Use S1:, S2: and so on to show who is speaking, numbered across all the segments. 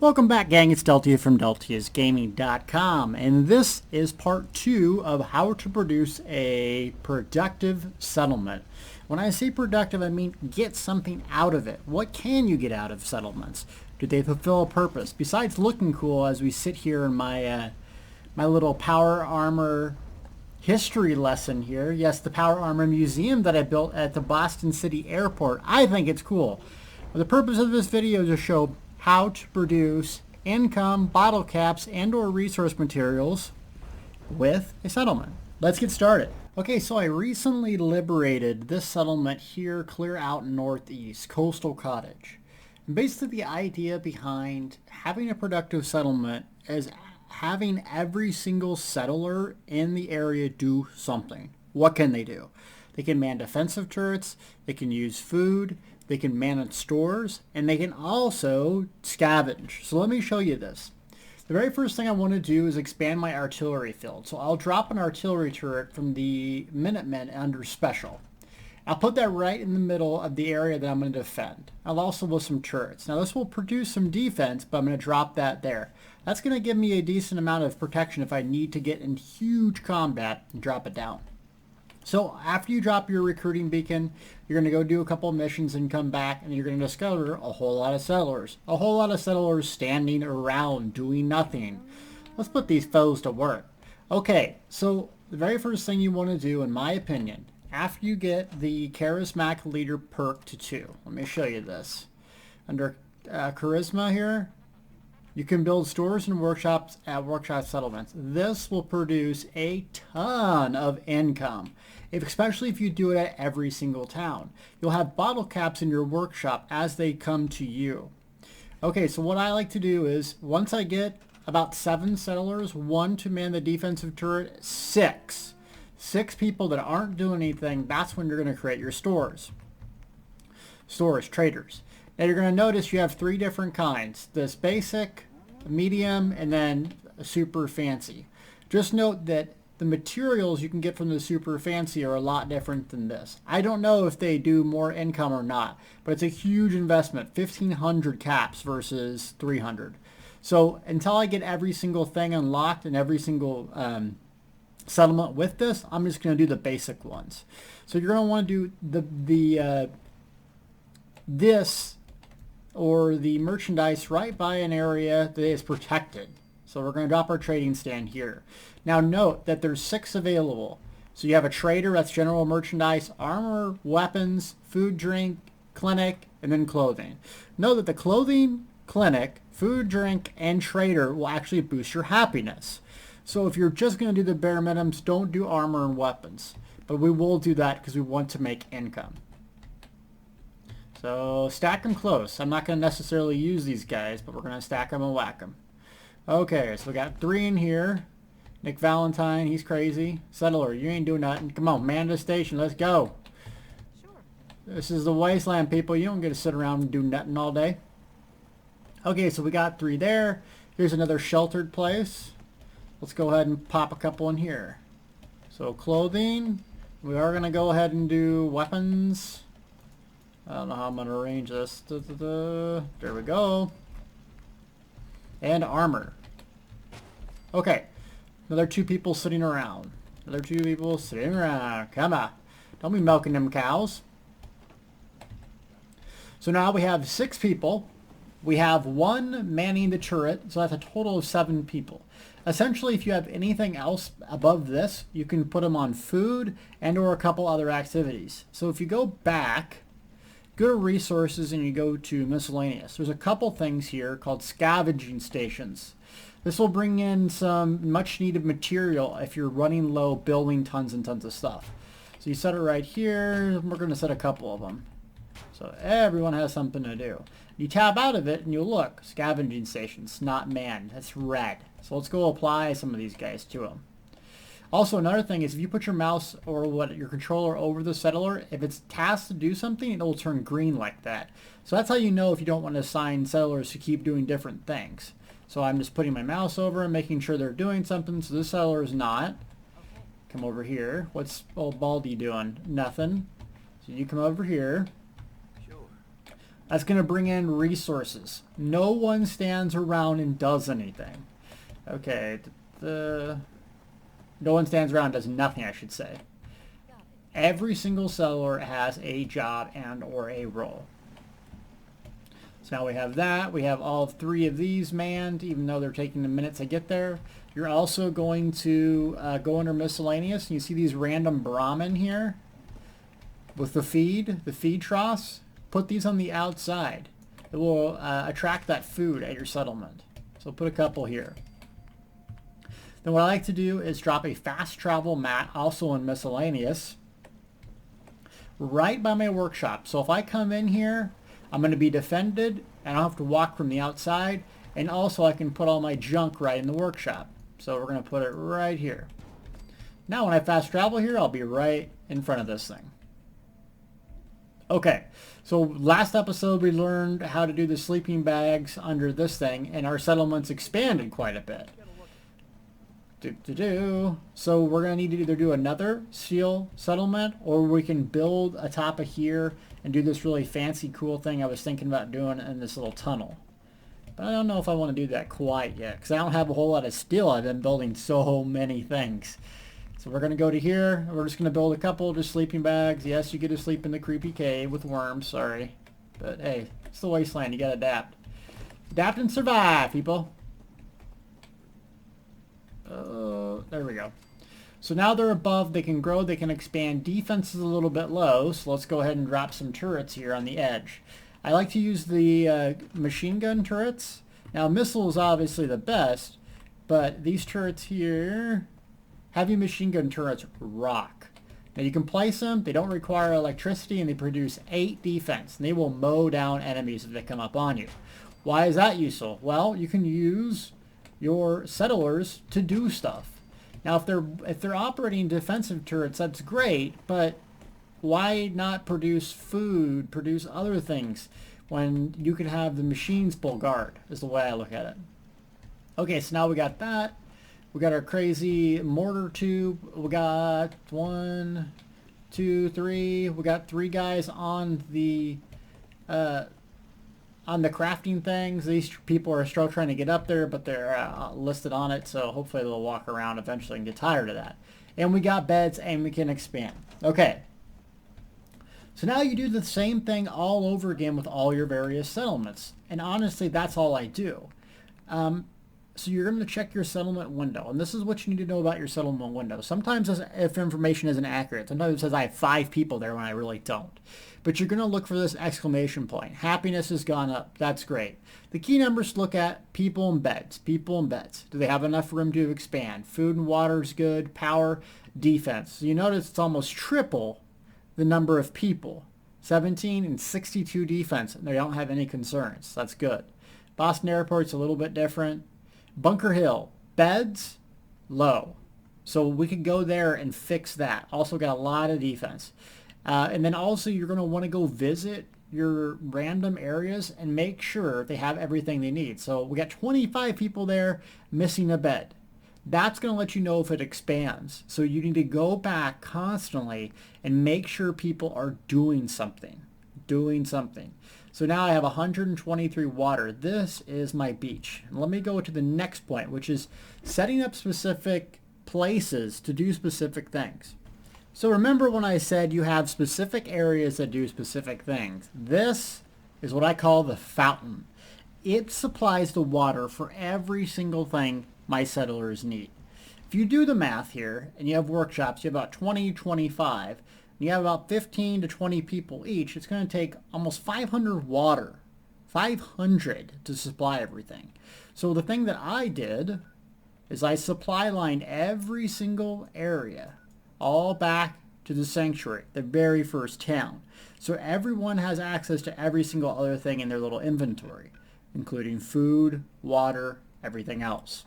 S1: Welcome back, gang. It's Deltia from DeltiasGaming.com, and this is part 2 of how to produce a productive settlement. When I say productive, I mean get something out of it. What can you get out of settlements? Do they fulfill a purpose? Besides looking cool as we sit here in my my little power armor history lesson here. Yes, the power armor museum that I built at the Boston City Airport. I think it's cool. But the purpose of this video is to show how to produce income, bottle caps, and or resource materials with a settlement. Let's get started. Okay, so I recently liberated this settlement here clear out northeast, Coastal Cottage. And basically the idea behind having a productive settlement is having every single settler in the area do something. What can they do? They can man defensive turrets, they can use food, they can manage stores, and they can also scavenge. So let me show you this. The very first thing I want to do is expand my artillery field. So I'll drop an artillery turret from the Minutemen under special. I'll put that right in the middle of the area that I'm going to defend. I'll also with some turrets. Now this will produce some defense, but I'm going to drop that there. That's going to give me a decent amount of protection if I need to get in huge combat and drop it down. So after you drop your recruiting beacon, you're going to go do a couple of missions and come back, and you're going to discover a whole lot of settlers. A whole lot of settlers standing around doing nothing. Let's put these foes to work. Okay, so the very first thing you want to do, in my opinion, after you get the Charismatic Leader perk to 2. Let me show you this. Under Charisma here, you can build stores and workshops at workshop settlements. This will produce a ton of income, especially if you do it at every single town. You'll have bottle caps in your workshop as they come to you. Okay, so what I like to do is, once I get about 7 settlers, 1 to man the defensive turret, 6 people that aren't doing anything, that's when you're going to create your stores. Traders. Now you're going to notice you have 3 different kinds. This basic, medium, and then a super fancy. Just note that the materials you can get from the super fancy are a lot different than this. I don't know if they do more income or not, but it's a huge investment. 1,500 caps versus 300. So until I get every single thing unlocked and every single settlement with this, I'm just going to do the basic ones. So you're going to want to do this or the merchandise right by an area that is protected. So we're going to drop our trading stand here. Now note that there's 6 available. So you have a trader, that's general merchandise, armor, weapons, food, drink, clinic, and then clothing. Know that the clothing, clinic, food, drink, and trader will actually boost your happiness. So if you're just going to do the bare minimums, don't do armor and weapons. But we will do that because we want to make income. So stack them close. I'm not going to necessarily use these guys, but we're going to stack them and whack them. Okay, so we got 3 in here. Nick Valentine, he's crazy. Settler, you ain't doing nothing. Come on, man the station. Let's go.
S2: Sure.
S1: This is the wasteland, people. You don't get to sit around and do nothing all day. Okay, so we got 3 there. Here's another sheltered place. Let's go ahead and pop a couple in here. So clothing. We are going to go ahead and do weapons. I don't know how I'm going to arrange this. There we go. And armor. Okay. Another 2 people sitting around. Another 2 people sitting around. Come on. Don't be milking them cows. So now we have 6 people. We have 1 manning the turret. So that's a total of 7 people. Essentially, if you have anything else above this, you can put them on food and or a couple other activities. So if you go back, go to resources and you go to miscellaneous. There's a couple things here called Scavenging Stations. This will bring in some much needed material if you're running low, building tons and tons of stuff. So you set it right here. We're going to set a couple of them. So everyone has something to do. You tab out of it and you look. Scavenging Stations, not manned. That's red. So let's go apply some of these guys to them. Also, another thing is if you put your mouse or your controller over the settler, if it's tasked to do something, it will turn green like that. So that's how you know if you don't want to assign settlers to keep doing different things. So I'm just putting my mouse over and making sure they're doing something. So this settler is not.
S2: Okay.
S1: Come over here. What's old Baldy doing? Nothing. So you come over here.
S2: Sure.
S1: That's going to bring in resources. No one stands around and does anything. Okay, no one stands around and does nothing, I should say. Every single settler has a job and or a role. So now we have that. We have all 3 of these manned, even though they're taking the minutes to get there. You're also going to go under miscellaneous, and you see these random Brahmin here with the feed troughs. Put these on the outside. It will attract that food at your settlement. So put a couple here. Then what I like to do is drop a fast travel mat, also in miscellaneous, right by my workshop. So if I come in here, I'm going to be defended, and I don't have to walk from the outside, and also I can put all my junk right in the workshop. So we're going to put it right here. Now when I fast travel here, I'll be right in front of this thing. Okay, so last episode we learned how to do the sleeping bags under this thing, and our settlements expanded quite a bit. So we're going to need to either do another steel settlement, or we can build atop of here and do this really fancy cool thing I was thinking about doing in this little tunnel. But I don't know if I want to do that quite yet, because I don't have a whole lot of steel. I've been building so many things. So we're going to go to here. We're just going to build a couple just sleeping bags. Yes, you get to sleep in the creepy cave with worms. Sorry. But hey, it's the wasteland. You got to adapt. Adapt and survive, people. There we go. So now they're above. They can grow. They can expand. Defense is a little bit low. So let's go ahead and drop some turrets here on the edge. I like to use the machine gun turrets. Now, missile is obviously the best. But these turrets here... Heavy machine gun turrets rock. Now you can place them, they don't require electricity, and they produce 8 defense. And they will mow down enemies if they come up on you. Why is that useful? Well, you can use your settlers to do stuff. Now if they're operating defensive turrets, that's great, but why not produce food, produce other things, when you could have the machines pull guard, is the way I look at it. Okay, so now we got that. We got our crazy mortar tube. We got 1, 2, 3. We got 3 guys on the crafting things. These people are still trying to get up there, but they're listed on it. So hopefully they'll walk around eventually and get tired of that. And we got beds, and we can expand. Okay. So now you do the same thing all over again with all your various settlements. And honestly, that's all I do. So you're going to check your settlement window. And this is what you need to know about your settlement window. Sometimes if information isn't accurate, sometimes it says I have 5 people there when I really don't. But you're going to look for this exclamation point. Happiness has gone up. That's great. The key numbers to look at: people and beds. People and beds. Do they have enough room to expand? Food and water is good. Power, defense. So you notice it's almost triple the number of people. 17 and 62 defense. And they don't have any concerns. That's good. Boston Airport's a little bit different. Bunker Hill, beds, low. So we could go there and fix that. Also got a lot of defense. And then also you're going to want to go visit your random areas and make sure they have everything they need. So we got 25 people there missing a bed. That's going to let you know if it expands. So you need to go back constantly and make sure people are doing something. So now I have 123 water. This is my beach. And let me go to the next point, which is setting up specific places to do specific things. So remember when I said you have specific areas that do specific things? This is what I call the fountain. It supplies the water for every single thing my settlers need. If you do the math here, and you have workshops, you have about 20, 25, and you have about 15 to 20 people each, it's going to take almost 500 water, 500 to supply everything. So the thing that I did is I supply lined every single area all back to the sanctuary, the very first town. So everyone has access to every single other thing in their little inventory, including food, water, everything else.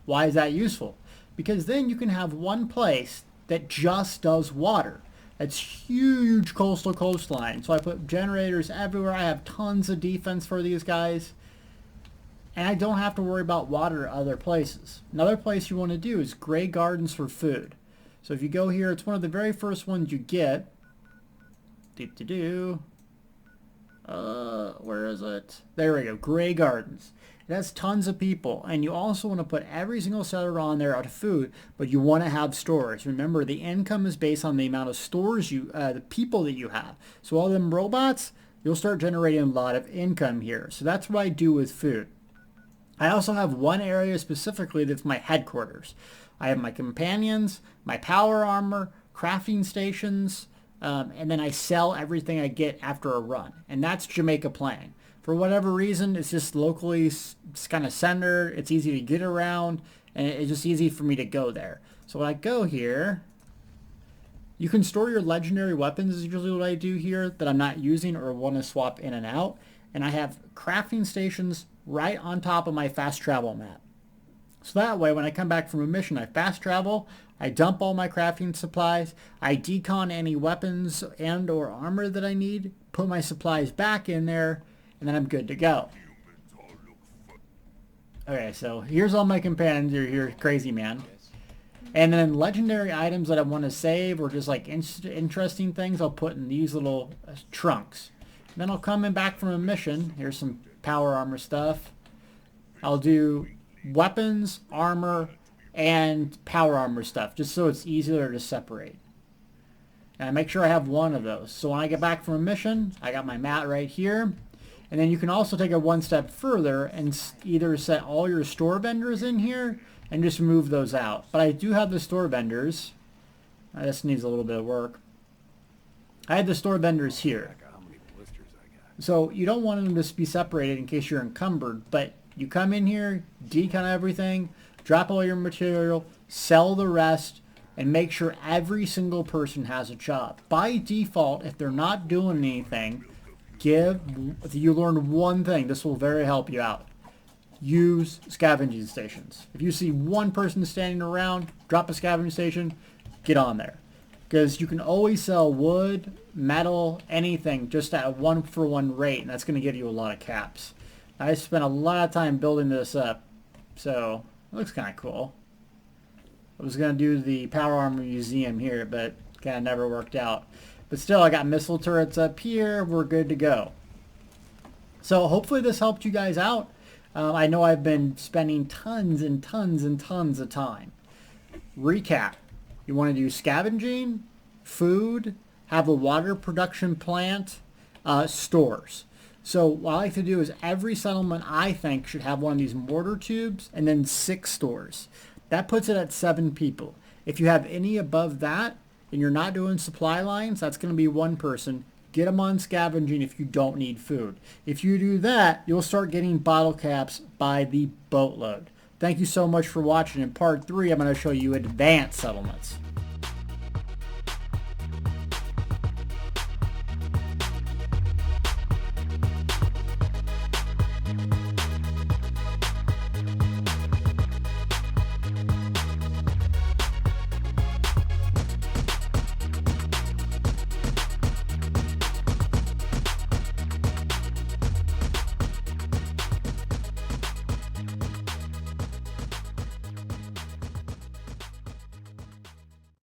S1: Why is that useful? Because then you can have one place that just does water. That's huge coastline. So I put generators everywhere. I have tons of defense for these guys. And I don't have to worry about water other places. Another place you want to do is gray gardens for food. So if you go here, it's one of the very first ones you get. Where is it? There we go. Gray Gardens. It has tons of people, and you also want to put every single settler on there out of food, but you want to have stores. Remember, the income is based on the amount of stores the people that you have. So all them robots, you'll start generating a lot of income here. So that's what I do with food. I also have one area specifically that's my headquarters. I have my companions, my power armor, crafting stations, and then I sell everything I get after a run. And that's Jamaica Plain. For whatever reason, it's just locally kind of centered. It's easy to get around, and it's just easy for me to go there. So when I go here, you can store your legendary weapons is usually what I do here that I'm not using or want to swap in and out. And I have crafting stations right on top of my fast travel map. So that way, when I come back from a mission, I fast travel, I dump all my crafting supplies, I decon any weapons and or armor that I need, put my supplies back in there, and then I'm good to go. Okay, so here's all my companions. You're here, crazy man. And then legendary items that I want to save or just like interesting things, I'll put in these little trunks. And then I'll come in back from a mission. Here's some power armor stuff. I'll do weapons, armor, and power armor stuff, just so it's easier to separate. And I make sure I have one of those. So when I get back from a mission, I got my mat right here. And then you can also take it one step further and either set all your store vendors in here and just move those out. But I do have the store vendors. This needs a little bit of work. I had the store vendors here. So you don't want them to be separated in case you're encumbered, but you come in here, decon everything, drop all your material, sell the rest, and make sure every single person has a job. By default, if they're not doing anything, you learn one thing. This will very help you out. Use scavenging stations. If you see one person standing around, drop a scavenging station, get on there. Because you can always sell wood, metal, anything just at a 1-for-1 rate, and that's going to give you a lot of caps. I spent a lot of time building this up, so it looks kind of cool. I was going to do the Power Armor Museum here, but kind of never worked out. But still, I got missile turrets up here. We're good to go. So hopefully this helped you guys out. I know I've been spending tons and tons and tons of time. Recap. You want to do scavenging, food, have a water production plant, stores. So what I like to do is every settlement I think should have one of these mortar tubes and then 6 stores. That puts it at 7 people. If you have any above that and you're not doing supply lines, that's going to be 1 person. Get them on scavenging if you don't need food. If you do that, you'll start getting bottle caps by the boatload. Thank you so much for watching. In part 3, I'm going to show you advanced settlements.